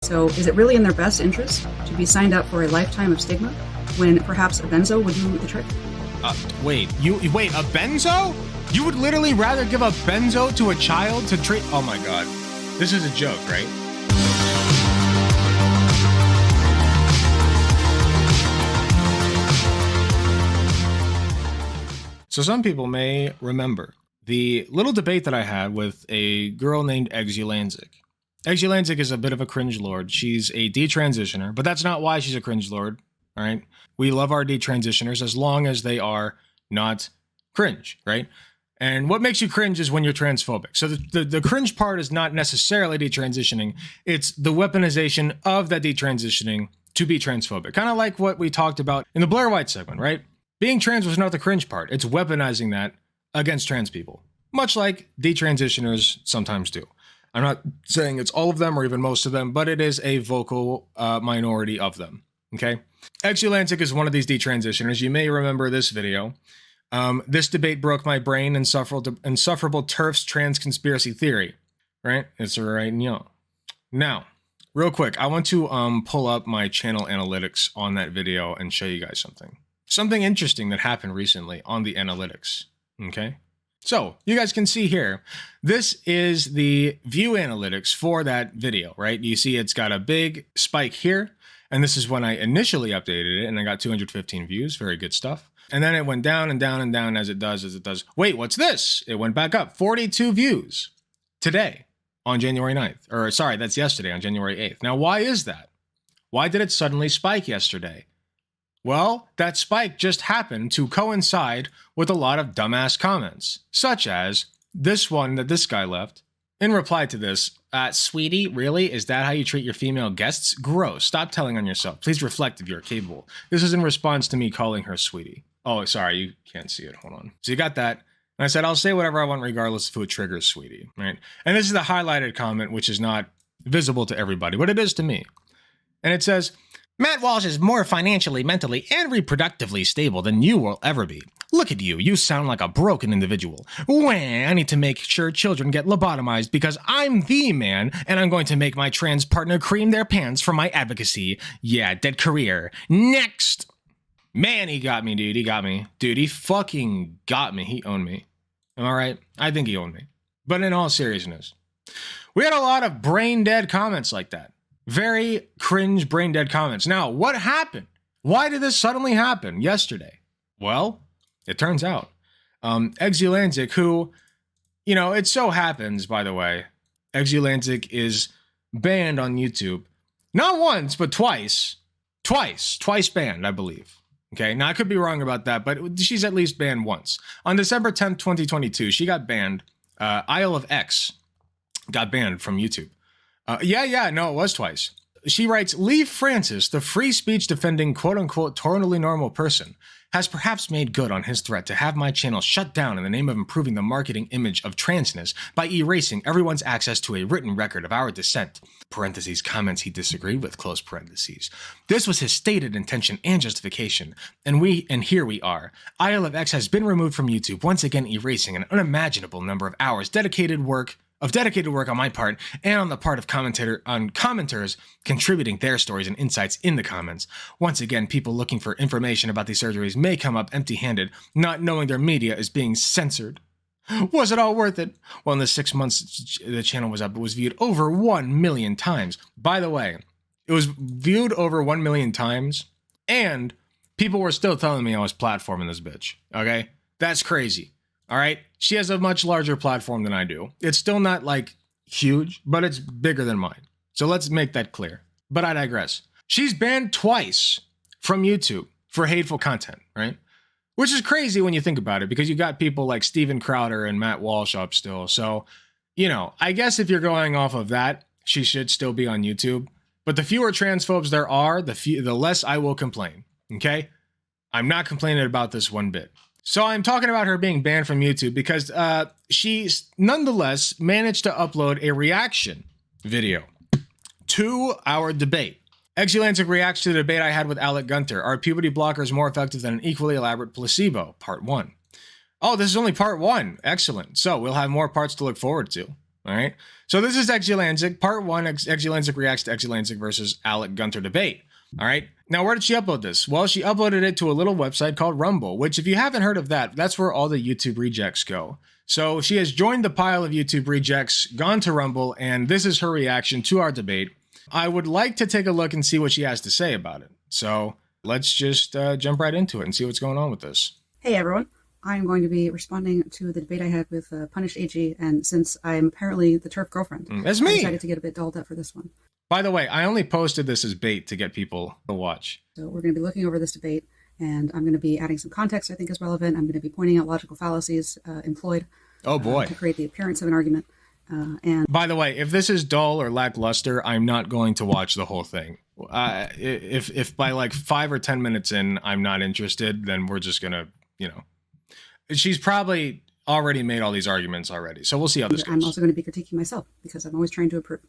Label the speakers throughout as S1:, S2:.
S1: So is it really in their best interest to be signed up for a lifetime of stigma when perhaps a benzo would do the trick?
S2: Wait, a benzo? You would literally rather give a benzo to a child to treat? Oh my God. This is a joke, right? So some people may remember the little debate that I had with a girl named Exulansic. Exulansic is a bit of a cringe lord. She's a detransitioner, but that's not why she's a cringe lord, all right? We love our detransitioners as long as they are not cringe, right? And what makes you cringe is when you're transphobic. So the cringe part is not necessarily detransitioning. It's the weaponization of that detransitioning to be transphobic. Kind of like what we talked about in the Blair White segment, right? Being trans was not the cringe part. It's weaponizing that against trans people, much like detransitioners sometimes do. I'm not saying it's all of them or even most of them, but it is a vocal minority of them, okay? Exulansic is one of these detransitioners. You may remember this video. This debate broke my brain, insufferable TERF's trans conspiracy theory, right? It's right now, real quick, I want to pull up my channel analytics on that video and show you guys something interesting that happened recently on the analytics, okay? So you guys can see here, this is the view analytics for that video, right? You see it's got a big spike here, and this is when I initially updated it, and I got 215 views, very good stuff. And then it went down and down and down as it does. Wait, what's this? It went back up, 42 views today on January 9th. Or sorry, that's yesterday on January 8th. Now, why is that? Why did it suddenly spike yesterday? Well, that spike just happened to coincide with a lot of dumbass comments, such as this one that this guy left. In reply to this, sweetie, really? Is that how you treat your female guests? Gross. Stop telling on yourself. Please reflect if you're capable. This is in response to me calling her sweetie. Oh, sorry, you can't see it. Hold on. So you got that. And I said, I'll say whatever I want regardless of who it triggers, sweetie, right? And this is the highlighted comment, which is not visible to everybody, but it is to me. And it says, Matt Walsh is more financially, mentally, and reproductively stable than you will ever be. Look at you. You sound like a broken individual. Wah, I need to make sure children get lobotomized because I'm the man, and I'm going to make my trans partner cream their pants for my advocacy. Yeah, dead career. Next. Man, he got me, dude. He got me. Dude, he fucking got me. He owned me. Am I right? I think he owned me. But in all seriousness, we had a lot of brain-dead comments like that. Very cringe, brain-dead comments. Now, what happened? Why did this suddenly happen yesterday? Well, it turns out, Exulansic, who, it so happens, by the way, Exulansic is banned on YouTube. Not once, but twice. Twice banned, I believe. Okay, now I could be wrong about that, but she's at least banned once. On December 10th, 2022, she got banned. Isle of X got banned from YouTube. No, it was twice. She writes, Leave Francis, the free speech defending quote-unquote totally normal person, has perhaps made good on his threat to have my channel shut down in the name of improving the marketing image of transness by erasing everyone's access to a written record of our dissent, parentheses, comments he disagreed with, close parentheses. This was his stated intention and justification, and here we are. Isle of X has been removed from YouTube, once again erasing an unimaginable number of hours dedicated work on my part and on the part of commenters contributing their stories and insights in the comments. Once again, people looking for information about these surgeries may come up empty-handed, not knowing their media is being censored. Was it all worth it? Well, in the 6 months the channel was up, it was viewed over 1 million times. By the way, it was viewed over 1 million times, and people were still telling me I was platforming this bitch, okay? That's crazy. All right, she has a much larger platform than I do. It's still not like huge, but it's bigger than mine. So let's make that clear. But I digress. She's banned twice from YouTube for hateful content, right? Which is crazy when you think about it, because you got people like Steven Crowder and Matt Walsh up still. So, I guess if you're going off of that, she should still be on YouTube. But the fewer transphobes there are, the less I will complain, okay? I'm not complaining about this one bit. So I'm talking about her being banned from YouTube because she nonetheless managed to upload a reaction video to our debate. Exulansic reacts to the debate I had with Alec Gunter. Are puberty blockers more effective than an equally elaborate placebo? Part 1. Oh, this is only part 1. Excellent. So we'll have more parts to look forward to. All right. So this is Exulansic, part one. Exulansic reacts to Exulansic versus Alec Gunter debate. All right. Now, where did she upload this? Well, she uploaded it to a little website called Rumble, which if you haven't heard of that, that's where all the YouTube rejects go. So she has joined the pile of YouTube rejects, gone to Rumble, and this is her reaction to our debate. I would like to take a look and see what she has to say about it. So let's just jump right into it and see what's going on with this.
S1: Hey everyone, I'm going to be responding to the debate I had with Punished AG, and since I'm apparently the TERF girlfriend,
S2: that's me.
S1: I decided to get a bit dolled up for this one.
S2: By the way, I only posted this as bait to get people to watch.
S1: So we're going to be looking over this debate, and I'm going to be adding some context I think is relevant. I'm going to be pointing out logical fallacies employed to create the appearance of an argument. And
S2: by the way, if this is dull or lackluster, I'm not going to watch the whole thing. If by like 5 or 10 minutes in, I'm not interested, then we're just going to, she's probably already made all these arguments already. So we'll see how this goes.
S1: I'm also going to be critiquing myself because I'm always trying to improve.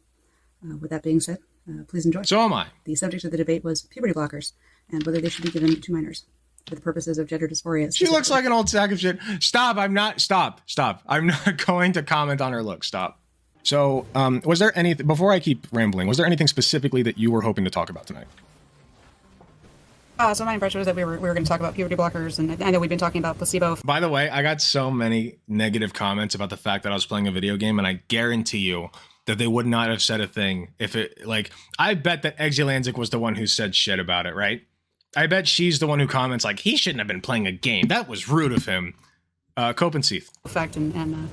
S1: With that being said, please enjoy.
S2: So am I. The
S1: subject of the debate was puberty blockers and whether they should be given to minors for the purposes of gender dysphoria.
S2: She looks like an old sack of shit. Stop. I'm not. Stop. I'm not going to comment on her look. Stop. So was there anything, before I keep rambling, was there anything specifically that you were hoping to talk about tonight?
S1: So my impression was that we were going to talk about puberty blockers, and I know we've been talking about placebo.
S2: By the way, I got so many negative comments about the fact that I was playing a video game, and I guarantee you that they would not have said a thing if it, like, I bet that Exulansic was the one who said shit about it, right? I bet she's the one who comments like, he shouldn't have been playing a game. That was rude of him. Cope and Seath.
S1: Effect and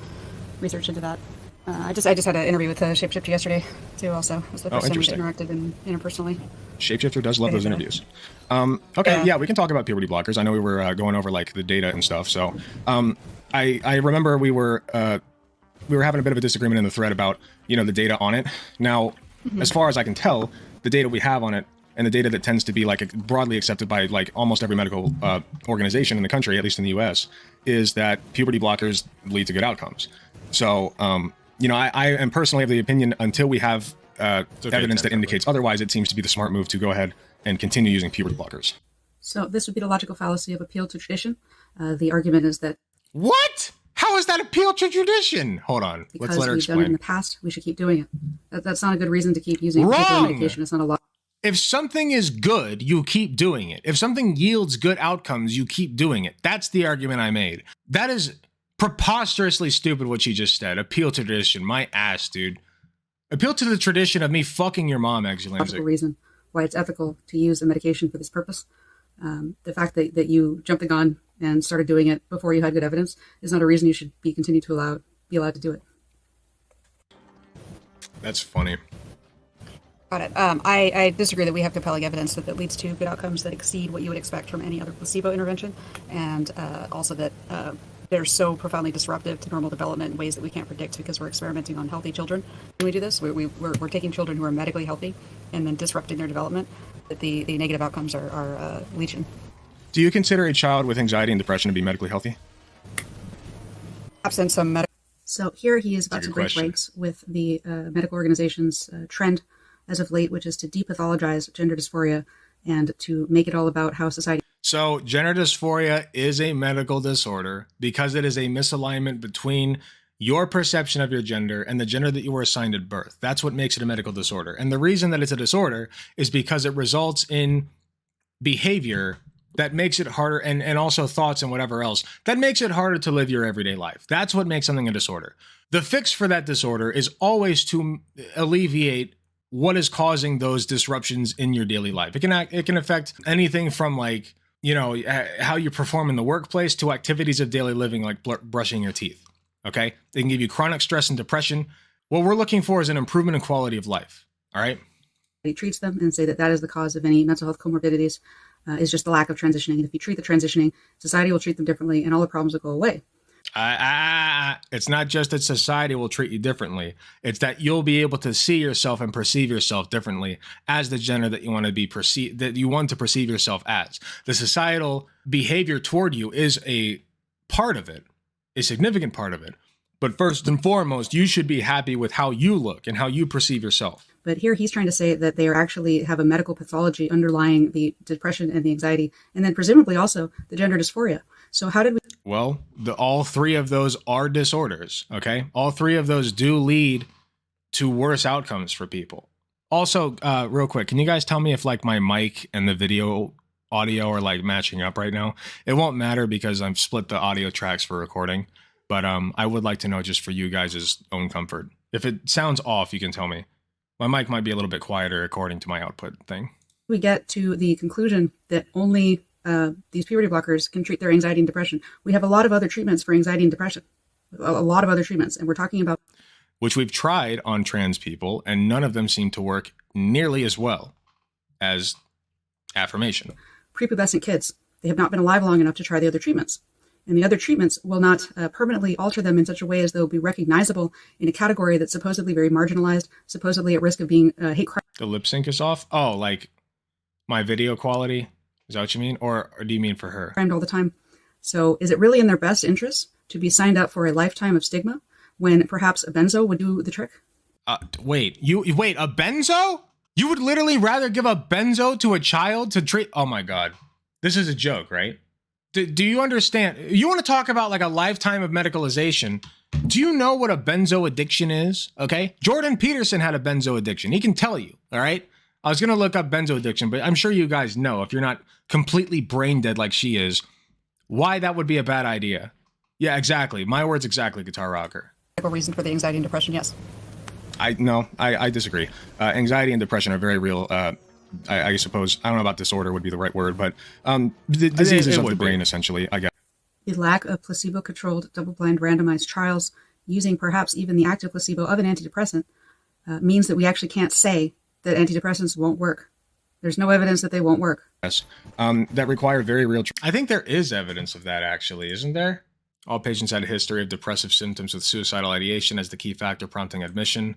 S1: research into that. I just had an interview with Shapeshifter yesterday too. Also, it was the first time we interacted interpersonally.
S2: Shapeshifter does love those interviews. Okay, yeah, we can talk about puberty blockers. I know we were going over like the data and stuff. So, I remember we were having a bit of a disagreement in the thread about the data on it. Now, as far as I can tell, the data we have on it and the data that tends to be like broadly accepted by like almost every medical organization in the country, at least in the U.S., is that puberty blockers lead to good outcomes. So, I am personally of the opinion until we have evidence that indicates otherwise, it seems to be the smart move to go ahead and continue using puberty blockers.
S1: So this would be the logical fallacy of appeal to tradition. The argument is that...
S2: What? How is that appeal to tradition? Hold on. Let's let her explain.
S1: Because we've done it in the past, we should keep doing it. That's not a good reason to keep using a particular medication. It's not a lot.
S2: If something is good, you keep doing it. If something yields good outcomes, you keep doing it. That's the argument I made. That is preposterously stupid what she just said. Appeal to tradition. My ass, dude. Appeal to the tradition of me fucking your mom, Exulansic.
S1: The reason why it's ethical to use a medication for this purpose. The fact that you jumped the gun and started doing it before you had good evidence is not a reason you should be allowed to do it.
S2: That's funny.
S1: Got it. I disagree that we have compelling evidence that leads to good outcomes that exceed what you would expect from any other placebo intervention, and also that they're so profoundly disruptive to normal development in ways that we can't predict because we're experimenting on healthy children. When we do this, we're taking children who are medically healthy and then disrupting their development. That the negative outcomes are legion.
S2: Do you consider a child with anxiety and depression to be medically healthy?
S1: Absent some medical. So here he is about to break ranks with the medical organization's trend as of late, which is to depathologize gender dysphoria and to make it all about how society...
S2: So gender dysphoria is a medical disorder because it is a misalignment between your perception of your gender and the gender that you were assigned at birth. That's what makes it a medical disorder. And the reason that it's a disorder is because it results in behavior that makes it harder, and also thoughts and whatever else, that makes it harder to live your everyday life. That's what makes something a disorder. The fix for that disorder is always to alleviate what is causing those disruptions in your daily life. It can affect anything from like, how you perform in the workplace to activities of daily living like brushing your teeth. Okay? They can give you chronic stress and depression. What we're looking for is an improvement in quality of life. All right?
S1: He treats them and say that is the cause of any mental health comorbidities, is just the lack of transitioning. And if you treat the transitioning, society will treat them differently and all the problems will go away.
S2: It's not just that society will treat you differently. It's that you'll be able to see yourself and perceive yourself differently as the gender that you want to be perceived, that you want to perceive yourself as. The societal behavior toward you is a part of it, a significant part of it. But first and foremost, you should be happy with how you look and how you perceive yourself.
S1: But here he's trying to say that they are actually have a medical pathology underlying the depression and the anxiety, and then presumably also the gender dysphoria. So how did we?
S2: Well, all three of those are disorders, okay? All three of those do lead to worse outcomes for people. Also, real quick, can you guys tell me if like my mic and the video audio are like matching up right now? It won't matter because I've split the audio tracks for recording, but I would like to know just for you guys' own comfort. If it sounds off, you can tell me. My mic might be a little bit quieter according to my output thing.
S1: We get to the conclusion that only these puberty blockers can treat their anxiety and depression. We have a lot of other treatments for anxiety and depression, a lot of other treatments, and we're talking about
S2: which we've tried on trans people, and none of them seem to work nearly as well as affirmation.
S1: Prepubescent kids. They have not been alive long enough to try the other treatments. And the other treatments will not permanently alter them in such a way as they'll be recognizable in a category that's supposedly very marginalized, supposedly at risk of being hate crime.
S2: The lip sync is off? Oh, like my video quality? Is that what you mean? Or do you mean for her?
S1: Crimed all the time. So is it really in their best interest to be signed up for a lifetime of stigma when perhaps a benzo would do the trick?
S2: Wait, a benzo? You would literally rather give a benzo to a child to treat? Oh my God. This is a joke, right? Do you understand? You want to talk about like a lifetime of medicalization. Do you know what a benzo addiction is? Okay. Jordan Peterson had a benzo addiction. He can tell you. All right. I was going to look up benzo addiction, but I'm sure you guys know, if you're not completely brain dead like she is, why that would be a bad idea. Yeah, exactly. My words exactly, Guitar Rocker.
S1: Reason for the anxiety and depression, yes.
S2: I disagree. Anxiety and depression are very real. I suppose, I don't know about disorder would be the right word, but the diseases of the brain, essentially, I guess.
S1: The lack of placebo-controlled, double-blind, randomized trials using perhaps even the active placebo of an antidepressant means that we actually can't say that antidepressants won't work. There's no evidence that they won't work.
S2: Yes, that require very real. I think there is evidence of that, actually, isn't there? All patients had a history of depressive symptoms with suicidal ideation as the key factor prompting admission.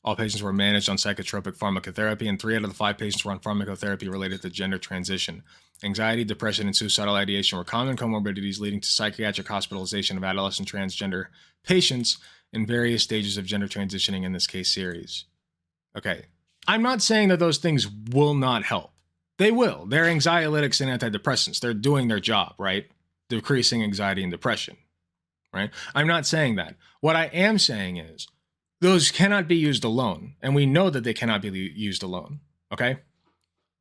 S2: All patients were managed on psychotropic pharmacotherapy, and 3 out of the 5 patients were on pharmacotherapy related to gender transition. Anxiety, depression, and suicidal ideation were common comorbidities leading to psychiatric hospitalization of adolescent transgender patients in various stages of gender transitioning, in this case series. Okay, I'm not saying that those things will not help. They will. They're anxiolytics and antidepressants. They're doing their job, right? Decreasing anxiety and depression, right? I'm not saying that. What I am saying is those cannot be used alone, and we know that they cannot be used alone, okay?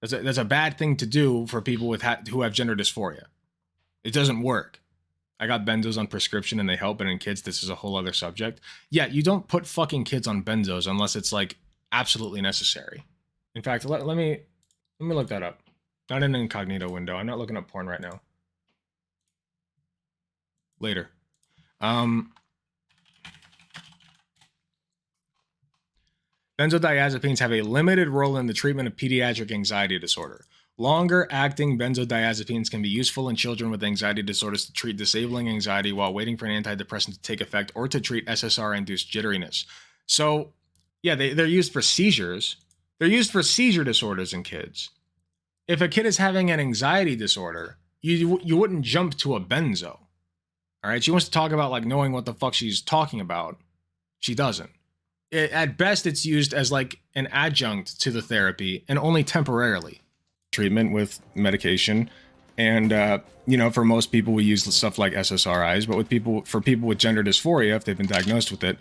S2: That's a bad thing to do for people with who have gender dysphoria. It doesn't work. I got benzos on prescription and they help, and in kids, this is a whole other subject. Yeah, you don't put fucking kids on benzos unless it's like absolutely necessary. In fact, let me look that up. Not in an incognito window. I'm not looking up porn right now. Later. Benzodiazepines have a limited role in the treatment of pediatric anxiety disorder. Longer-acting benzodiazepines can be useful in children with anxiety disorders to treat disabling anxiety while waiting for an antidepressant to take effect or to treat SSRI-induced jitteriness. So, yeah, they're used for seizures. They're used for seizure disorders in kids. If a kid is having an anxiety disorder, you wouldn't jump to a benzo. All right? She wants to talk about, like, knowing what the fuck she's talking about. She doesn't. At best, it's used as like an adjunct to the therapy and only temporarily. Treatment with medication. And, for most people, we use stuff like SSRIs. But for people with gender dysphoria, if they've been diagnosed with it,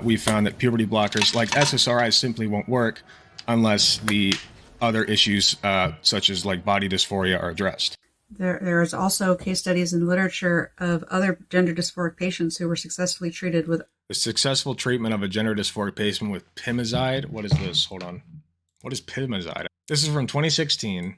S2: we've found that puberty blockers like SSRIs simply won't work unless the other issues, such as like body dysphoria, are addressed.
S1: There's also case studies in literature of other gender dysphoric patients who were successfully treated with
S2: the successful treatment of a gender dysphoric patient with Pimozide. What is this? Hold on. What is Pimozide? This is from 2016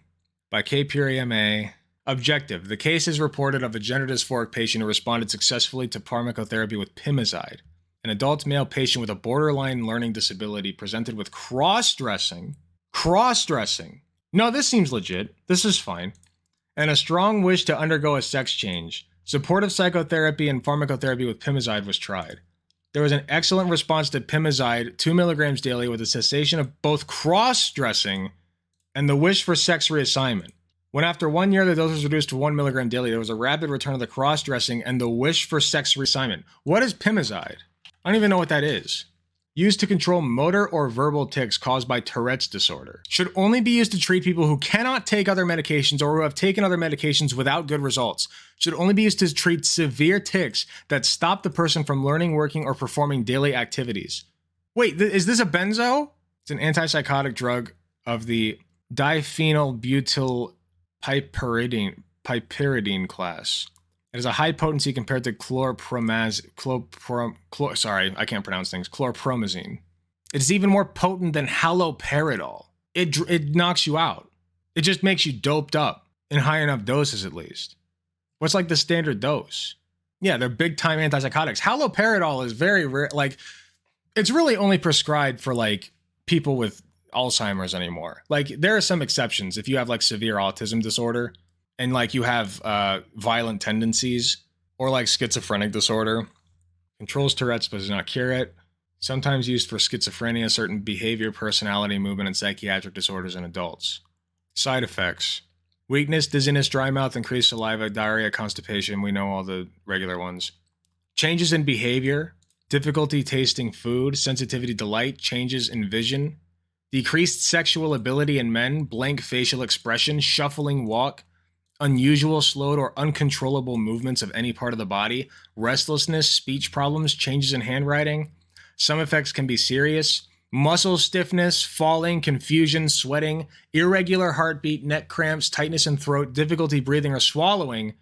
S2: by K. Puri M.A. Objective. The case is reported of a gender dysphoric patient who responded successfully to pharmacotherapy with Pimozide. An adult male patient with a borderline learning disability presented with cross-dressing. No, this seems legit. This is fine. And a strong wish to undergo a sex change. Supportive psychotherapy and pharmacotherapy with Pimozide was tried. There was an excellent response to Pimozide, 2 milligrams daily, with a cessation of both cross-dressing and the wish for sex reassignment. When after 1 year the dose was reduced to 1 milligram daily, there was a rapid return of the cross-dressing and the wish for sex reassignment. What is Pimozide? I don't even know what that is. used to control motor or verbal tics caused by Tourette's disorder. Should only be used to treat people who cannot take other medications or who have taken other medications without good results. Should only be used to treat severe tics that stop the person from learning, working, or performing daily activities. Wait, is this a benzo? It's an antipsychotic drug of the diphenylbutylpiperidine class. It has a high potency compared to chlorpromazine. It is even more potent than haloperidol. It knocks you out. It just makes you doped up in high enough doses, at least. What's like the standard dose? Yeah, they're big time antipsychotics. Haloperidol is very rare. Like, it's really only prescribed for like people with Alzheimer's anymore. Like, there are some exceptions. If you have like severe autism disorder and like you have violent tendencies or like schizophrenic disorder, controls Tourette's but does not cure it. Sometimes used for schizophrenia, certain behavior, personality, movement, and psychiatric disorders in adults. Side effects: weakness, dizziness, dry mouth, increased saliva, diarrhea, constipation. We know all the regular ones. Changes in behavior: difficulty tasting food, sensitivity to light, changes in vision, decreased sexual ability in men, blank facial expression, shuffling walk, unusual, slowed, or uncontrollable movements of any part of the body, restlessness, speech problems, changes in handwriting. Some effects can be serious: muscle stiffness, falling, confusion, sweating, irregular heartbeat, neck cramps, tightness in throat, difficulty breathing or swallowing,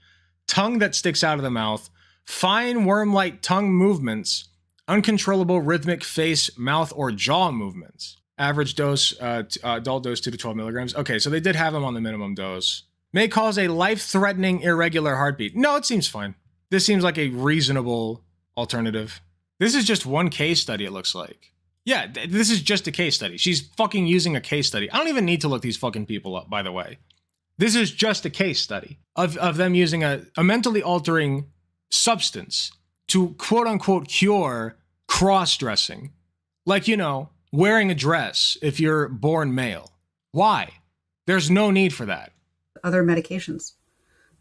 S2: tongue that sticks out of the mouth, fine worm-like tongue movements, uncontrollable rhythmic face, mouth, or jaw movements. Average dose, adult dose 2 to 12 milligrams. Okay, so they did have them on the minimum dose. May cause a life-threatening irregular heartbeat. No, it seems fine. This seems like a reasonable alternative. This is just one case study, it looks like. Yeah, this is just a case study. She's fucking using a case study. I don't even need to look these fucking people up, by the way. This is just a case study of them using a mentally altering substance to quote-unquote cure cross-dressing. Like, you know, wearing a dress if you're born male. Why? There's no need for that.
S1: Other medications.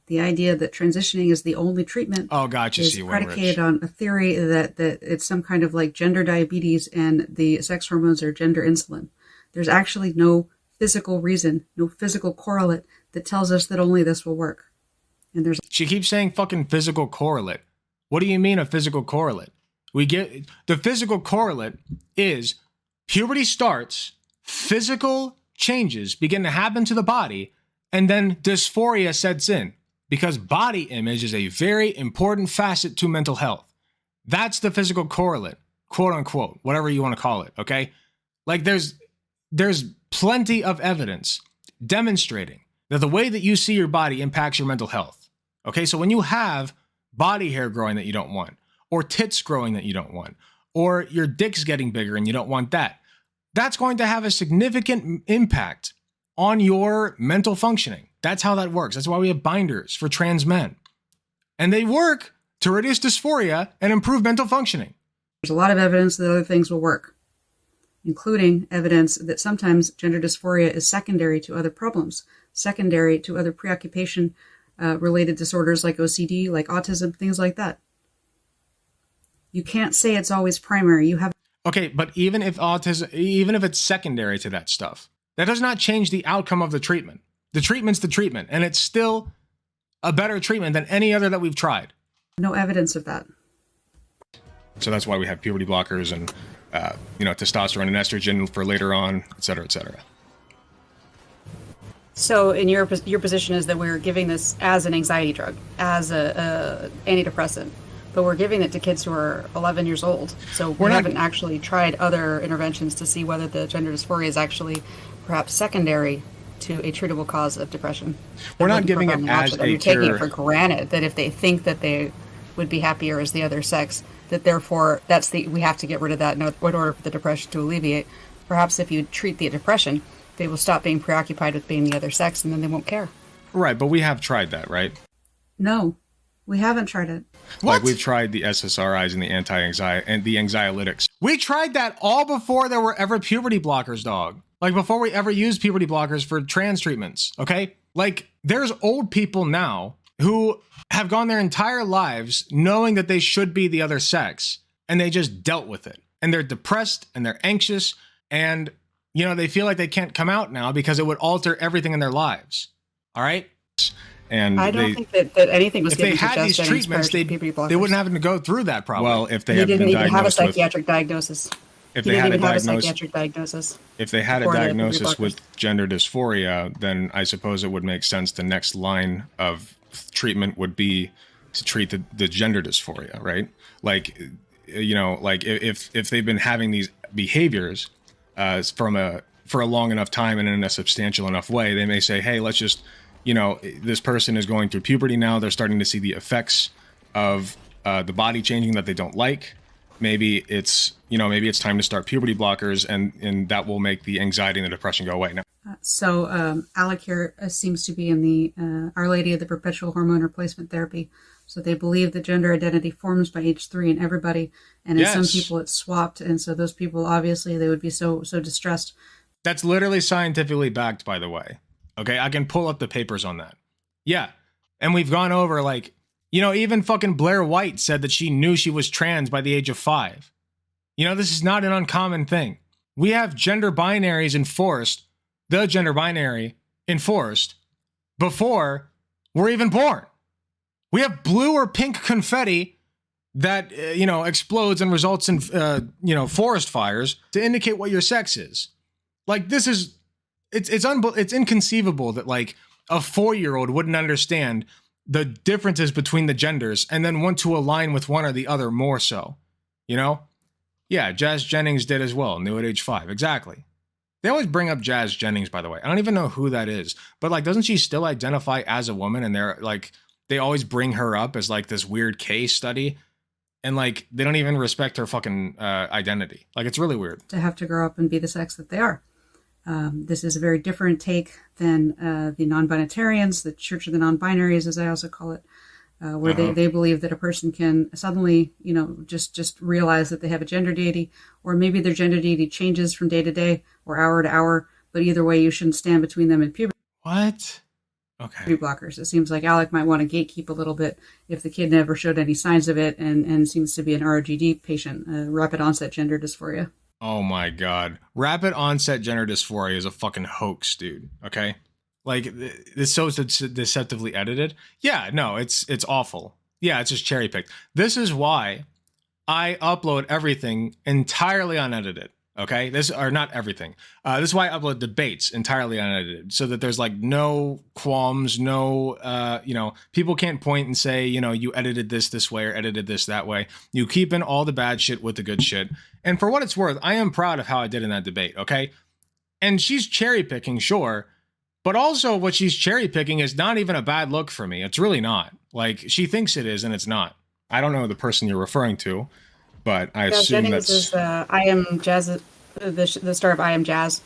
S1: The idea that transitioning is the only treatment is predicated on a theory that it's some kind of like gender diabetes and the sex hormones are gender insulin. There's actually no physical reason, no physical correlate that tells us that only this will work. And
S2: she keeps saying fucking physical correlate. What do you mean a physical correlate? The physical correlate is puberty starts, physical changes begin to happen to the body, and then dysphoria sets in. Because body image is a very important facet to mental health. That's the physical correlate, quote unquote, whatever you want to call it, okay? Like there's plenty of evidence demonstrating that the way that you see your body impacts your mental health. Okay, so when you have body hair growing that you don't want, or tits growing that you don't want, or your dick's getting bigger and you don't want that, that's going to have a significant impact on your mental functioning. That's how that works. That's why we have binders for trans men. And they work to reduce dysphoria and improve mental functioning.
S1: There's a lot of evidence that other things will work, including evidence that sometimes gender dysphoria is secondary to other problems, secondary to other preoccupation related disorders like OCD, like autism, things like that. You can't say it's always primary.
S2: Okay, but even if it's secondary to that stuff, that does not change the outcome of the treatment. The treatment's the treatment, and it's still a better treatment than any other that we've tried.
S1: No evidence of that.
S2: So that's why we have puberty blockers and, testosterone and estrogen for later on, et cetera, et cetera.
S1: So in your position is that we're giving this as an anxiety drug, as a antidepressant, but we're giving it to kids who are 11 years old. So we haven't actually tried other interventions to see whether the gender dysphoria is actually perhaps secondary to a treatable cause of depression.
S2: We're not giving it as a cure.
S1: You're taking it for granted that if they think that they would be happier as the other sex, that therefore we have to get rid of that in order for the depression to alleviate. Perhaps if you treat the depression, they will stop being preoccupied with being the other sex, and then they won't care.
S2: Right, but we have tried that, right?
S1: No, we haven't tried it.
S2: What? Like we've tried the SSRIs and the anti-anxiety and the anxiolytics. We tried that all before there were ever puberty blockers, dog. Like before we ever used puberty blockers for trans treatments, okay? Like there's old people now who have gone their entire lives knowing that they should be the other sex, and they just dealt with it. and they're depressed and they're anxious, and they feel like they can't come out now because it would alter everything in their lives. All right. And
S1: I don't think that anything was given
S2: if they
S1: to
S2: had
S1: Jazz
S2: these
S1: Jennings
S2: treatments,
S1: prior to puberty blockers.
S2: they wouldn't have to go through that problem. Well, if they
S1: He
S2: had
S1: didn't
S2: been
S1: even have a
S2: diagnosed with
S1: psychiatric diagnosis.
S2: if
S1: He
S2: they
S1: didn't
S2: had a
S1: even have a
S2: diagnosis,
S1: psychiatric diagnosis.
S2: if they had a
S1: before the puberty
S2: diagnosis
S1: blockers.
S2: with gender dysphoria, then I suppose it would make sense the next line of treatment would be to treat the gender dysphoria, right? Like, like if they've been having these behaviors for a long enough time and in a substantial enough way, they may say, hey, let's just, this person is going through puberty now. They're starting to see the effects of the body changing that they don't like. Maybe it's time to start puberty blockers, and that will make the anxiety and the depression go away. Now,
S1: So Alec here seems to be in the Our Lady of the Perpetual Hormone Replacement Therapy. So they believe that gender identity forms by age 3 in everybody, and in some people it's swapped, and so those people obviously they would be so distressed.
S2: That's literally scientifically backed, by the way. Okay, I can pull up the papers on that. Yeah, and we've gone over even fucking Blair White said that she knew she was trans by the age of 5. This is not an uncommon thing. We have gender binaries enforced, the gender binary enforced before we're even born. We have blue or pink confetti that, explodes and results in, forest fires to indicate what your sex is. Like, this is, it's inconceivable that a 4-year-old wouldn't understand the differences between the genders and then want to align with one or the other more so, Yeah, Jazz Jennings did as well, knew at age 5. Exactly. They always bring up Jazz Jennings, by the way. I don't even know who that is, but doesn't she still identify as a woman? And they always bring her up as this weird case study, and they don't even respect her fucking identity. It's really weird.
S1: To have to grow up and be the sex that they are. This is a very different take than the non-binitarians, the Church of the Non-Binaries, as I also call it, where they believe that a person can suddenly, just realize that they have a gender deity, or maybe their gender deity changes from day to day or hour to hour, but either way, you shouldn't stand between them and puberty.
S2: What? Okay.
S1: Blockers. It seems like Alec might want to gatekeep a little bit if the kid never showed any signs of it and seems to be an RGD patient, rapid onset gender dysphoria.
S2: Oh my God. Rapid onset gender dysphoria is a fucking hoax, dude. Okay? It's so deceptively edited. Yeah, no, it's awful. Yeah, it's just cherry picked. This is why I upload everything entirely unedited. Okay, not everything. This is why I upload debates entirely unedited, so that there's no qualms, no, people can't point and say, you edited this way or edited this that way. You keep in all the bad shit with the good shit. And for what it's worth, I am proud of how I did in that debate. Okay, and she's cherry picking, sure, but also what she's cherry picking is not even a bad look for me. It's really not. She thinks it is, and it's not. I don't know the person you're referring to, but I assume
S1: Jennings is I Am Jazz, the star of I Am Jazz,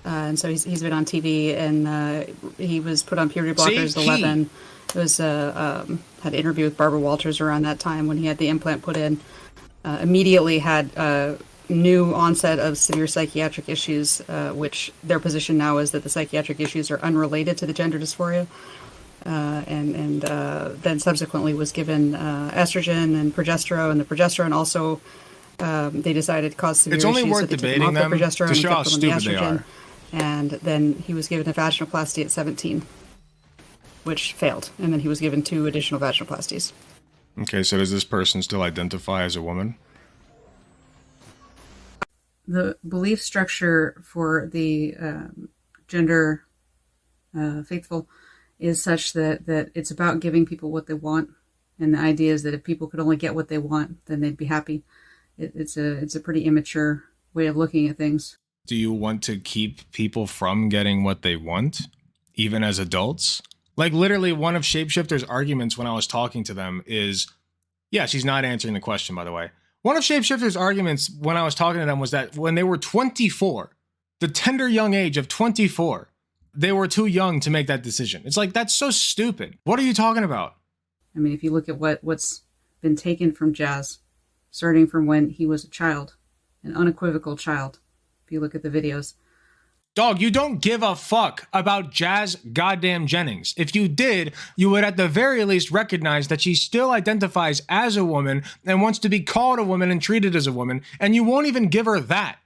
S1: and so he's been on TV, and he was put on puberty blockers at 11. It was had an interview with Barbara Walters around that time when he had the implant put in. Immediately had new onset of severe psychiatric issues, which their position now is that the psychiatric issues are unrelated to the gender dysphoria. And then subsequently was given estrogen and progesterone, and the progesterone also they decided caused severe
S2: issues. It's only worth
S1: so
S2: debating them to show how stupid they are.
S1: And then he was given a vaginoplasty at 17, which failed, and then he was given 2 additional vaginoplasties.
S2: Okay, so does this person still identify as a woman?
S1: The belief structure for the gender faithful is such that it's about giving people what they want, and the idea is that if people could only get what they want, then they'd be happy. It's a pretty immature way of looking at things.
S2: Do you want to keep people from getting what they want, even as adults? Literally, one of Shapeshifter's arguments when I was talking to them is, yeah, she's not answering the question, by the way. One of Shapeshifter's arguments when I was talking to them was that when they were 24, the tender young age of 24, they were too young to make that decision. It's that's so stupid. What are you talking about?
S1: I mean, if you look at what's been taken from Jazz, starting from when he was a child, an unequivocal child, if you look at the videos.
S2: Dog, you don't give a fuck about Jazz goddamn Jennings. If you did, you would at the very least recognize that she still identifies as a woman and wants to be called a woman and treated as a woman, and you won't even give her that.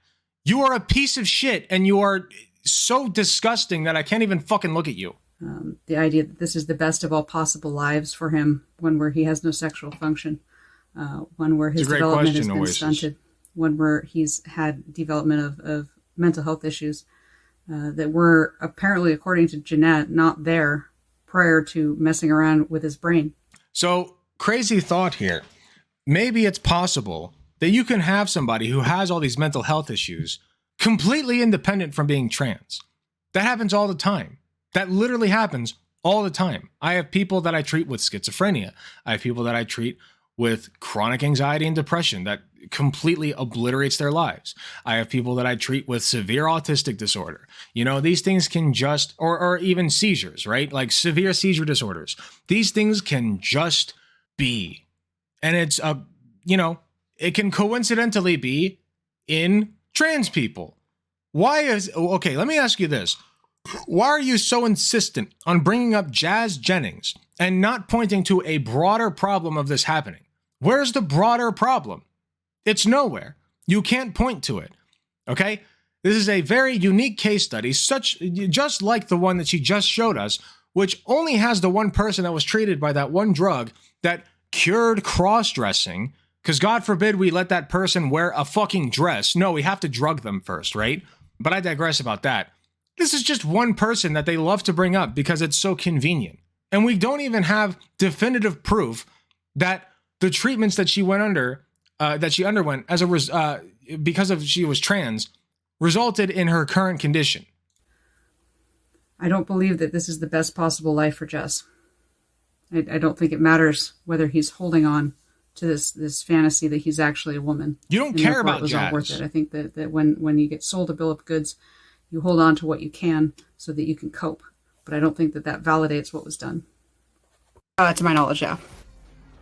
S2: You are a piece of shit, and you are so disgusting that I can't even fucking look at you.
S1: The idea that this is the best of all possible lives for him, one where he has no sexual function, one where his development has been stunted, one where he's had development of mental health issues, that were apparently, according to Jeanette, not there prior to messing around with his brain.
S2: So, crazy thought here. Maybe it's possible that you can have somebody who has all these mental health issues completely independent from being trans. That happens all the time. That literally happens all the time. I have people that I treat with schizophrenia. I have people that I treat with chronic anxiety and depression that completely obliterates their lives. I have people that I treat with severe autistic disorder. You know, these things can just, or even seizures, right? Like severe seizure disorders. These things can just be. And it's, it can coincidentally be in trans people. Okay, let me ask you this. Why are you so insistent on bringing up Jazz Jennings and not pointing to a broader problem of this happening? Where's the broader problem? It's nowhere. You can't point to it. Okay? This is a very unique case study, just like the one that she just showed us, which only has the one person that was treated by that one drug that cured cross-dressing, because God forbid we let that person wear a fucking dress. No, we have to drug them first, right? But I digress about that. This is just one person that they love to bring up because it's so convenient. And we don't even have definitive proof that the treatments that she underwent because she was trans resulted in her current condition.
S1: I don't believe that this is the best possible life for Jess. I don't think it matters whether he's holding on to this fantasy that he's actually a woman.
S2: You don't care about
S1: it was
S2: Jazz.
S1: All worth it. I think that when you get sold a bill of goods, you hold on to what you can so that you can cope. But I don't think that validates what was done. To my knowledge, yeah.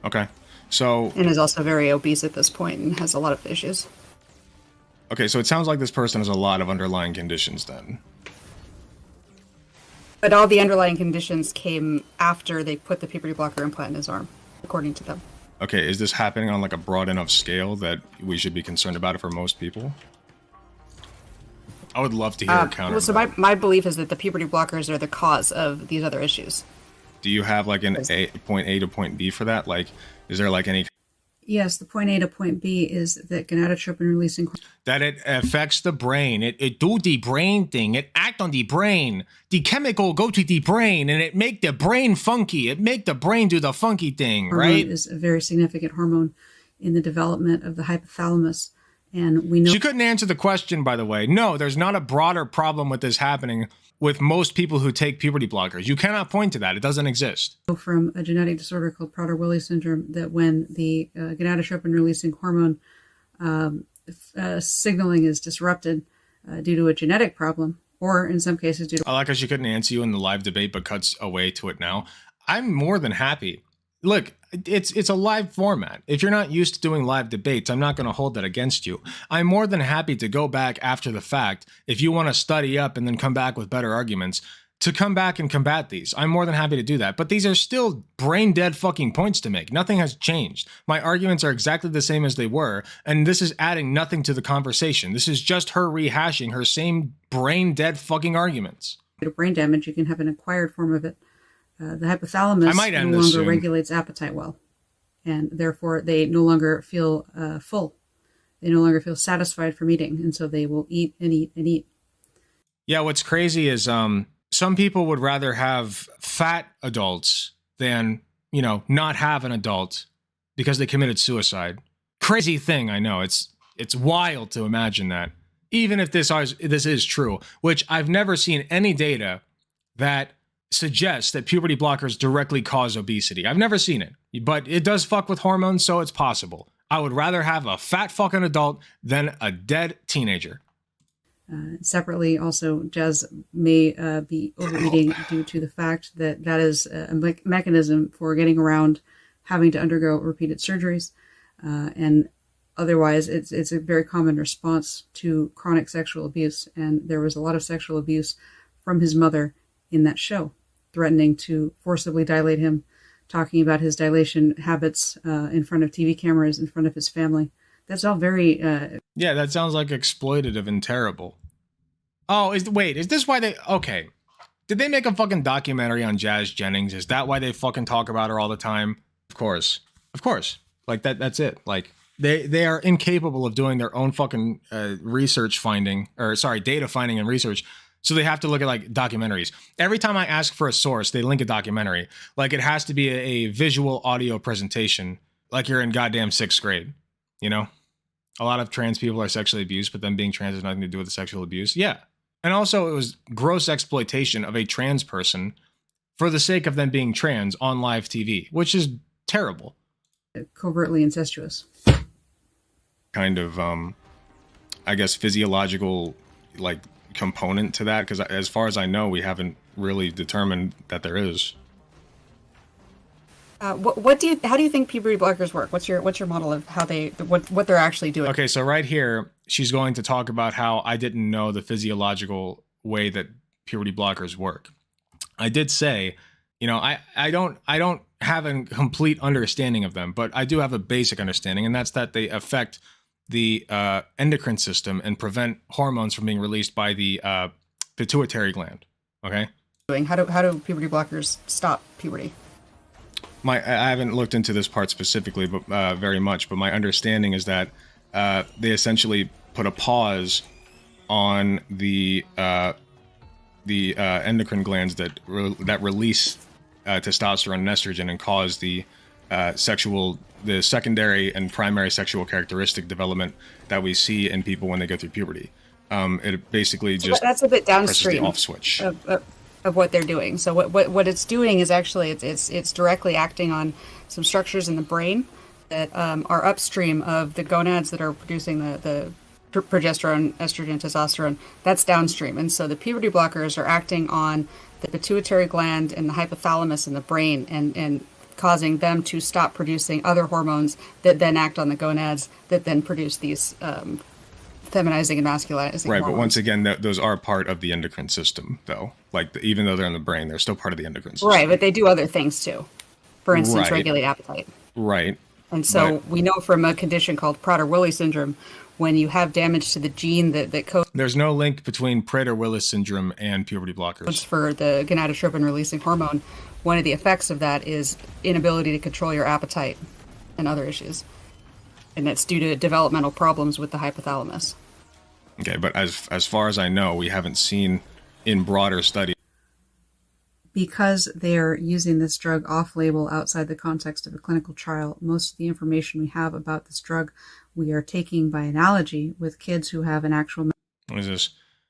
S2: Okay. So,
S1: and is also very obese at this point and has a lot of issues.
S2: Okay, so it sounds like this person has a lot of underlying conditions then.
S1: But all the underlying conditions came after they put the puberty blocker implant in his arm, according to them.
S2: Okay, is this happening on like a broad enough scale that we should be concerned about it for most people? I would love to hear a counter.
S1: Well, so my belief is that the puberty blockers are the cause of these other issues.
S2: Do you have like point A to point B for that? Like, is there like any...
S1: Yes, the point A to point B is that gonadotropin releasing...
S2: That it affects the brain. It do the brain thing. It act on the brain. The chemical go to the brain and it make the brain funky. It make the brain do the funky thing, right?
S1: Is a very significant hormone in the development of the hypothalamus. And we know...
S2: She couldn't answer the question, by the way. No, there's not a broader problem with this happening with most people who take puberty blockers. You cannot point to that. It doesn't exist.
S1: From a genetic disorder called Prader-Willi syndrome, that when the gonadotropin-releasing hormone signaling is disrupted due to a genetic problem, or in some cases due to...
S2: I like how she couldn't answer you in the live debate, but cuts away to it now. I'm more than happy. Look, it's a live format. If you're not used to doing live debates, I'm not going to hold that against you. I'm more than happy to go back after the fact, if you want to study up and then come back with better arguments, to come back and combat these. I'm more than happy to do that. But these are still brain dead fucking points to make. Nothing has changed. My arguments are exactly the same as they were, and this is adding nothing to the conversation. This is just her rehashing her same brain dead fucking arguments.
S1: Brain damage, you can have an acquired form of it. The hypothalamus no longer regulates appetite well, and therefore they no longer feel full. They no longer feel satisfied from eating, and so they will eat and eat and eat.
S2: Yeah, what's crazy is some people would rather have fat adults than, not have an adult because they committed suicide. Crazy thing, I know. It's wild to imagine that. Even if this is true, which I've never seen any data that suggests that puberty blockers directly cause obesity. I've never seen it, but it does fuck with hormones, so it's possible. I would rather have a fat fucking adult than a dead teenager.
S1: Separately, also, Jazz may be overeating due to the fact that is a mechanism for getting around having to undergo repeated surgeries. And Otherwise, it's a very common response to chronic sexual abuse, and there was a lot of sexual abuse from his mother in that show, threatening to forcibly dilate him, talking about his dilation habits in front of TV cameras, in front of his family. That's all very...
S2: Yeah, that sounds like exploitative and terrible. Oh, is this why they... Okay. Did they make a fucking documentary on Jazz Jennings? Is that why they fucking talk about her all the time? Of course. Of course. Like, that's it. Like, they are incapable of doing their own fucking data finding and research. So they have to look at, like, documentaries. Every time I ask for a source, they link a documentary. Like, it has to be a visual audio presentation, like you're in goddamn 6th grade, you know? A lot of trans people are sexually abused, but them being trans has nothing to do with the sexual abuse. Yeah. And also, it was gross exploitation of a trans person for the sake of them being trans on live TV, which is terrible.
S1: Covertly incestuous.
S2: Kind of, I guess, physiological, like, component to that, because as far as I know, we haven't really determined that there is.
S1: How do you think puberty blockers work? What's your model of how what they're actually doing?
S2: Okay, so right here, she's going to talk about how I didn't know the physiological way that puberty blockers work. I did say, you know, I don't have a complete understanding of them, but I do have a basic understanding, and that's that they affect the endocrine system and prevent hormones from being released by the pituitary gland. Okay.
S1: How do puberty blockers stop puberty?
S2: I haven't looked into this part specifically, but very much. But my understanding is that they essentially put a pause on the endocrine glands that release testosterone and estrogen and cause the secondary and primary sexual characteristic development that we see in people when they go through puberty. It basically just
S1: that's a bit downstream
S2: presses the off switch
S1: of what they're doing. So what it's doing is actually it's directly acting on some structures in the brain that are upstream of the gonads that are producing the progesterone, estrogen, testosterone. That's downstream, and so the puberty blockers are acting on the pituitary gland and the hypothalamus in the brain, and causing them to stop producing other hormones that then act on the gonads that then produce these feminizing and masculinizing
S2: right,
S1: hormones.
S2: But once again, those are part of the endocrine system, though. Like, even though they're in the brain, they're still part of the endocrine system.
S1: Right, but they do other things too. For instance,
S2: Right.
S1: regulate appetite.
S2: Right.
S1: And so we know from a condition called Prader-Willi syndrome, when you have damage to the gene that codes
S2: There's no link between Prader-Willi syndrome and puberty blockers.
S1: for the gonadotropin-releasing hormone, one of the effects of that is inability to control your appetite and other issues. And that's due to developmental problems with the hypothalamus.
S2: Okay, but as far as I know, we haven't seen in broader studies.
S1: Because they're using this drug off-label outside the context of a clinical trial, most of the information we have about this drug we are taking by analogy with kids who have an actual...
S2: What is this?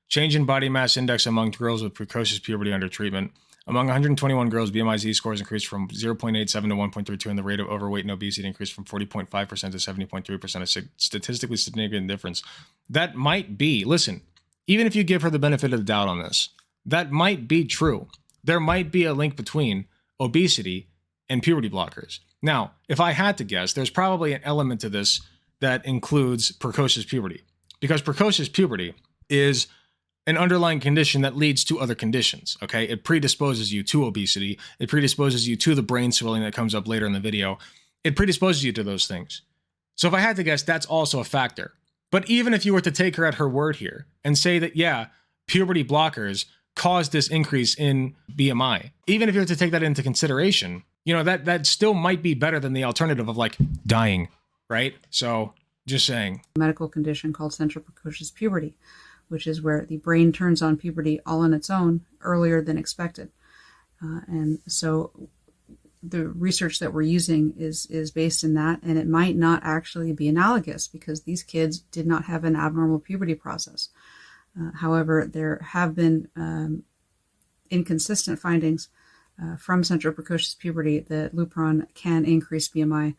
S2: Change in body mass index among girls with precocious puberty under treatment. Among 121 girls, BMI Z-scores increased from 0.87 to 1.32, and the rate of overweight and obesity increased from 40.5% to 70.3%, a statistically significant difference. That might be, listen, even if you give her the benefit of the doubt on this, that might be true. There might be a link between obesity and puberty blockers. Now, if I had to guess, there's probably an element to this that includes precocious puberty, because precocious puberty is an underlying condition that leads to other conditions, okay? It predisposes you to obesity. It predisposes you to the brain swelling that comes up later in the video. It predisposes you to those things. So if I had to guess, that's also a factor. But even if you were to take her at her word here and say that, yeah, puberty blockers caused this increase in BMI, even if you were to take that into consideration, you know, that still might be better than the alternative of, like, dying, right? So just saying.
S1: medical condition called central precocious puberty, which is where the brain turns on puberty all on its own earlier than expected. And so the research that we're using is based in that, and it might not actually be analogous because these kids did not have an abnormal puberty process. However, there have been inconsistent findings from central precocious puberty that Lupron can increase BMI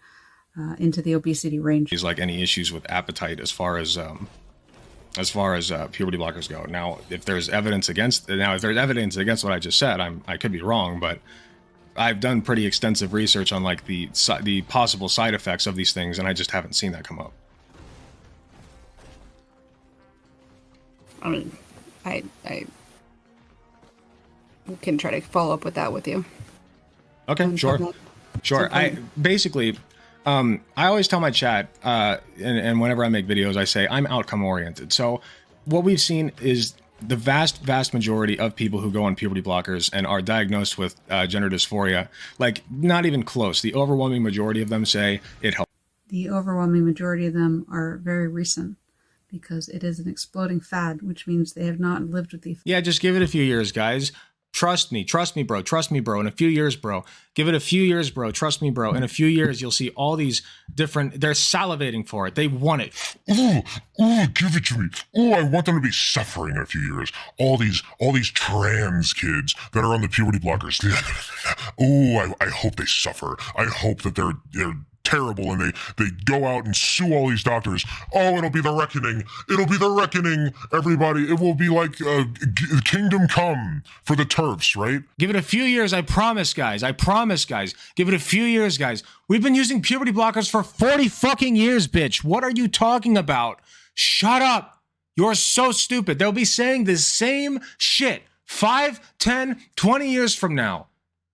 S1: into the obesity range.
S2: There's like any issues with appetite as far as puberty blockers go. Now, if there's evidence against what I just said, I could be wrong, but I've done pretty extensive research on, like, the possible side effects of these things, and I just haven't seen that come up.
S1: I mean, I can try to follow up with that with you.
S2: Okay, sure. I basically, I always tell my chat, and whenever I make videos, I say I'm outcome oriented. So what we've seen is the vast majority of people who go on puberty blockers and are diagnosed with gender dysphoria, like not even close. The overwhelming majority of them say it helps.
S1: The overwhelming majority of them are very recent because it is an exploding fad, which means they have not lived with the...
S2: Yeah, just give it a few years, guys. Trust me, bro. Trust me, bro. In a few years, bro. Give it a few years, bro. Trust me, bro. In a few years, you'll see all these different... They're salivating for it. They want it.
S3: Oh, give it to me. Oh, I want them to be suffering in a few years. All these trans kids that are on the puberty blockers. Oh, I hope they suffer. I hope that they're terrible and they go out and sue all these doctors. Oh, it'll be the reckoning. It'll be the reckoning, everybody. It will be like kingdom come for the TERFs, right?
S2: Give it a few years. I promise, guys. Give it a few years, guys. We've been using puberty blockers for 40 fucking years, bitch. What are you talking about? Shut up. You're so stupid. They'll be saying the same shit 5, 10, 20 years from now.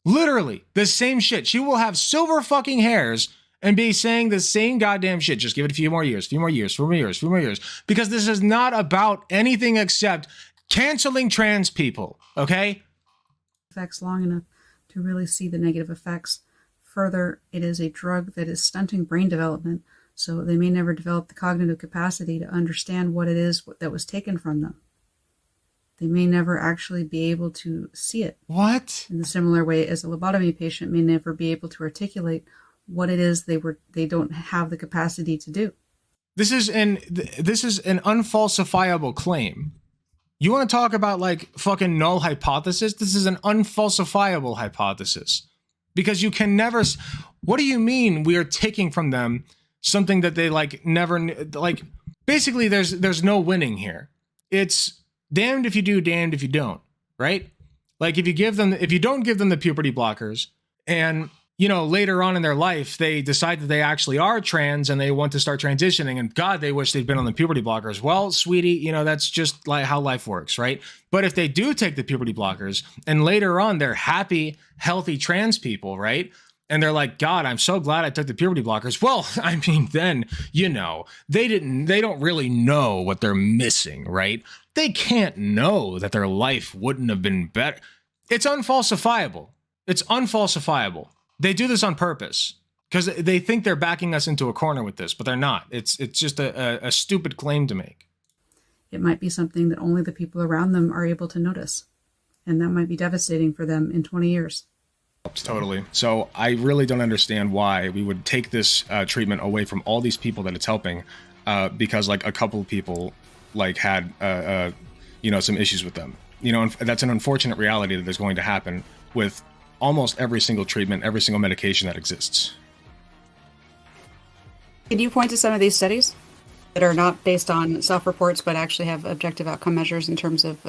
S2: Literally the same shit. She will have silver fucking hairs and be saying the same goddamn shit. Just give it a few more years. Because this is not about anything except canceling trans people, okay?
S1: Effects long enough to really see the negative effects. Further, it is a drug that is stunting brain development, so they may never develop the cognitive capacity to understand what it is that was taken from them. They may never actually be able to see it.
S2: What?
S1: In the similar way as a lobotomy patient may never be able to articulate what it is they don't have the capacity to do.
S2: This is an unfalsifiable claim. You want to talk about like fucking null hypothesis? This is an unfalsifiable hypothesis. Because you can never... What do you mean we are taking from them something that they like never... Like, basically there's no winning here. It's damned if you do, damned if you don't, right? Like if you don't give them the puberty blockers and... You know, later on in their life, they decide that they actually are trans and they want to start transitioning. And God, they wish they'd been on the puberty blockers. Well, sweetie, you know, that's just like how life works, right? But if they do take the puberty blockers and later on they're happy, healthy trans people, right? And they're like, God, I'm so glad I took the puberty blockers. Well, I mean, then, you know, they don't really know what they're missing, right? They can't know that their life wouldn't have been better. It's unfalsifiable. It's unfalsifiable. They do this on purpose because they think they're backing us into a corner with this, but they're not. It's just a stupid claim to make.
S1: It might be something that only the people around them are able to notice, and that might be devastating for them in 20 years.
S2: Totally. So I really don't understand why we would take this treatment away from all these people that it's helping because like a couple of people like had you know, some issues with them. You know, and that's an unfortunate reality that is going to happen with almost every single treatment, every single medication that exists.
S1: Can you point to some of these studies that are not based on self-reports, but actually have objective outcome measures in terms of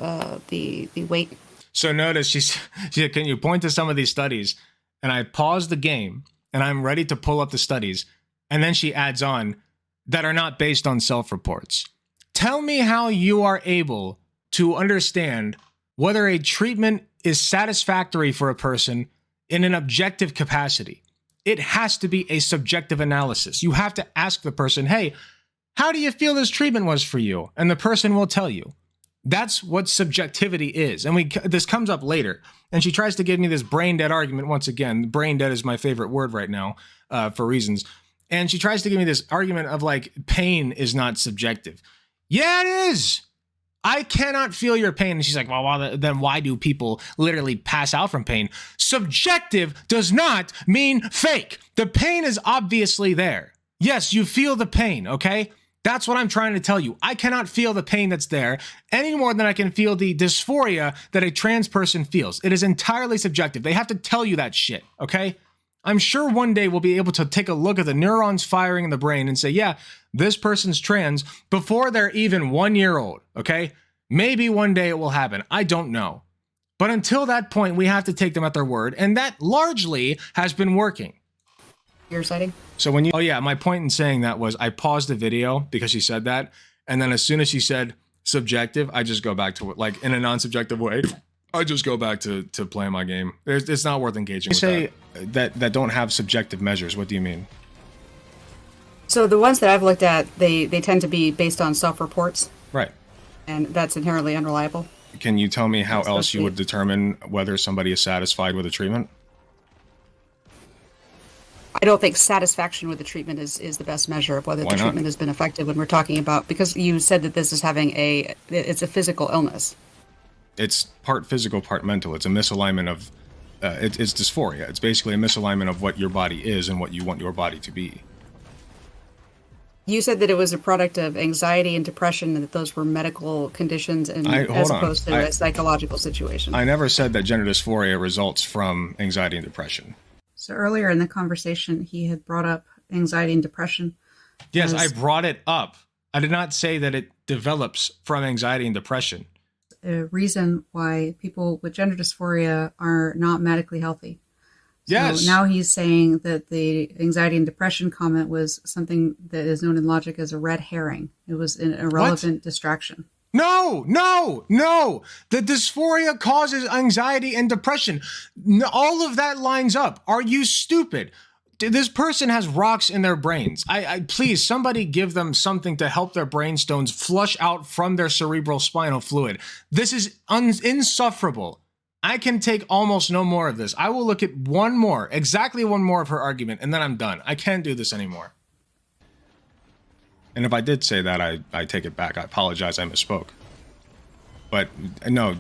S1: the weight?
S2: So notice she said, can you point to some of these studies? And I paused the game and I'm ready to pull up the studies. And then she adds on that are not based on self-reports. Tell me how you are able to understand whether a treatment is satisfactory for a person in an objective capacity. It has to be a subjective analysis. You have to ask the person, hey, how do you feel this treatment was for you? And the person will tell you. That's what subjectivity is. And this comes up later. And she tries to give me this brain dead argument. Once again, brain dead is my favorite word right now for reasons. And she tries to give me this argument of like, pain is not subjective. Yeah, it is. I cannot feel your pain. And she's like, well, then why do people literally pass out from pain? Subjective does not mean fake. The pain is obviously there. Yes, you feel the pain, okay? That's what I'm trying to tell you. I cannot feel the pain that's there any more than I can feel the dysphoria that a trans person feels. It is entirely subjective. They have to tell you that shit, okay? I'm sure one day we'll be able to take a look at the neurons firing in the brain and say, yeah, this person's trans before they're even 1 year old, okay? Maybe one day it will happen. I don't know. But until that point, we have to take them at their word, and that largely has been working.
S1: You're citing?
S2: So my point in saying that was I paused the video because she said that, and then as soon as she said subjective, I just go back to like in a non-subjective way. I just go back to playing my game. It's not worth engaging. You say that don't have subjective measures. What do you mean?
S1: So the ones that I've looked at, they tend to be based on self-reports.
S2: Right.
S1: And that's inherently unreliable.
S2: Can you tell me how else you would determine whether somebody is satisfied with a treatment?
S1: I don't think satisfaction with the treatment is the best measure of whether the treatment has been effective when we're talking about, because you said that this is having it's a physical illness.
S2: It's part physical, part mental. It's a misalignment of, it's dysphoria. It's basically a misalignment of what your body is and what you want your body to be.
S1: You said that it was a product of anxiety and depression, and that those were medical conditions, and as opposed to a psychological situation.
S2: I never said that gender dysphoria results from anxiety and depression.
S1: So earlier in the conversation, he had brought up anxiety and depression.
S2: Yes, I brought it up. I did not say that it develops from anxiety and depression.
S1: A reason why people with gender dysphoria are not medically healthy.
S2: Yes.
S1: So now he's saying that the anxiety and depression comment was something that is known in logic as a red herring. It was an irrelevant distraction.
S2: No. The dysphoria causes anxiety and depression. All of that lines up. Are you stupid? This person has rocks in their brains. I please, somebody give them something to help their brainstones flush out from their cerebral spinal fluid. This is insufferable. I can take almost no more of this. I will look at exactly one more of her argument, and then I'm done. I can't do this anymore. And if I did say that, I take it back. I apologize, I misspoke. But no,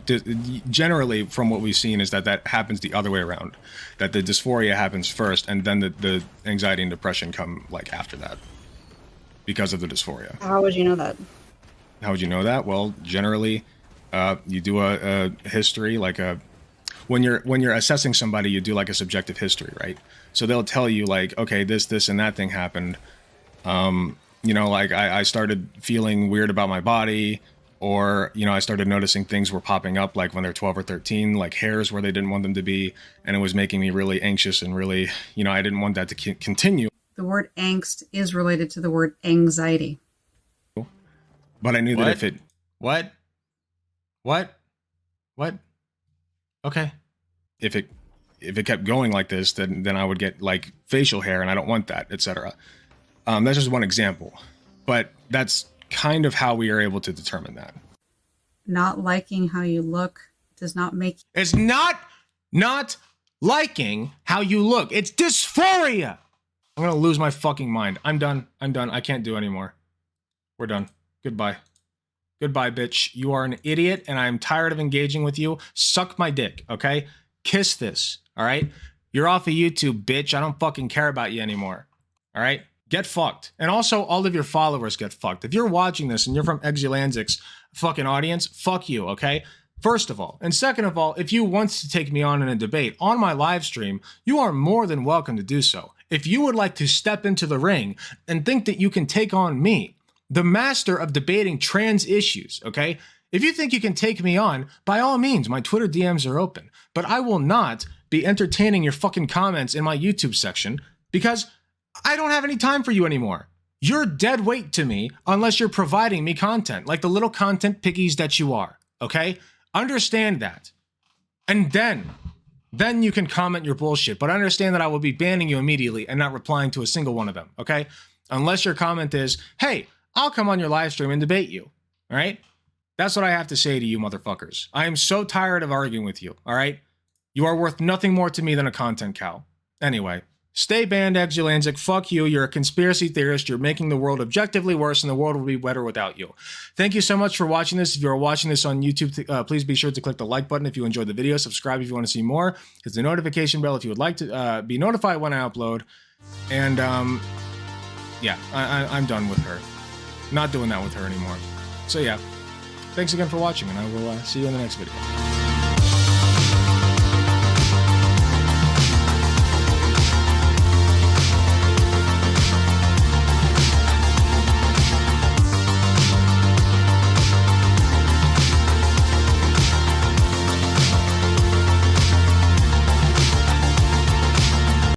S2: generally from what we've seen is that happens the other way around. That the dysphoria happens first, and then the anxiety and depression come like after that. Because of the dysphoria.
S1: How would you know that?
S2: How would you know that? Well, generally, you do a history, like when you're assessing somebody, you do like a subjective history, right? So they'll tell you like, okay, this, and that thing happened. You know, like I started feeling weird about my body, or, you know, I started noticing things were popping up like when they're 12 or 13, like hairs where they didn't want them to be. And it was making me really anxious and really, you know, I didn't want that to continue.
S1: The word angst is related to the word anxiety.
S2: But I knew that if it... What? Okay. If it kept going like this, then I would get like facial hair, and I don't want that, etc. That's just one example, but that's kind of how we are able to determine that.
S1: Not liking how you look does not make...
S2: It's not liking how you look. It's dysphoria. I'm going to lose my fucking mind. I'm done. I can't do anymore. We're done. Goodbye, bitch. You are an idiot, and I'm tired of engaging with you. Suck my dick, okay? Kiss this, all right? You're off of YouTube, bitch. I don't fucking care about you anymore, all right? Get fucked. And also, all of your followers get fucked. If you're watching this and you're from Exulansic's fucking audience, fuck you, okay? First of all. And second of all, if you want to take me on in a debate on my live stream, you are more than welcome to do so. If you would like to step into the ring and think that you can take on me, the master of debating trans issues, okay? If you think you can take me on, by all means, my Twitter DMs are open. But I will not be entertaining your fucking comments in my YouTube section because I don't have any time for you anymore. You're dead weight to me unless you're providing me content, like the little content piggies that you are, okay? Understand that. And then you can comment your bullshit. But understand that I will be banning you immediately and not replying to a single one of them, okay? Unless your comment is, hey, I'll come on your live stream and debate you, all right? That's what I have to say to you motherfuckers. I am so tired of arguing with you, all right? You are worth nothing more to me than a content cow. Anyway, stay banned, Exulansic. Fuck you. You're a conspiracy theorist. You're making the world objectively worse, and the world will be better without you. Thank you so much for watching this. If you're watching this on YouTube, please be sure to click the like button if you enjoyed the video. Subscribe if you want to see more. Hit the notification bell if you would like to be notified when I upload. And, yeah, I'm done with her. Not doing that with her anymore. So, yeah. Thanks again for watching, and I will see you in the next video.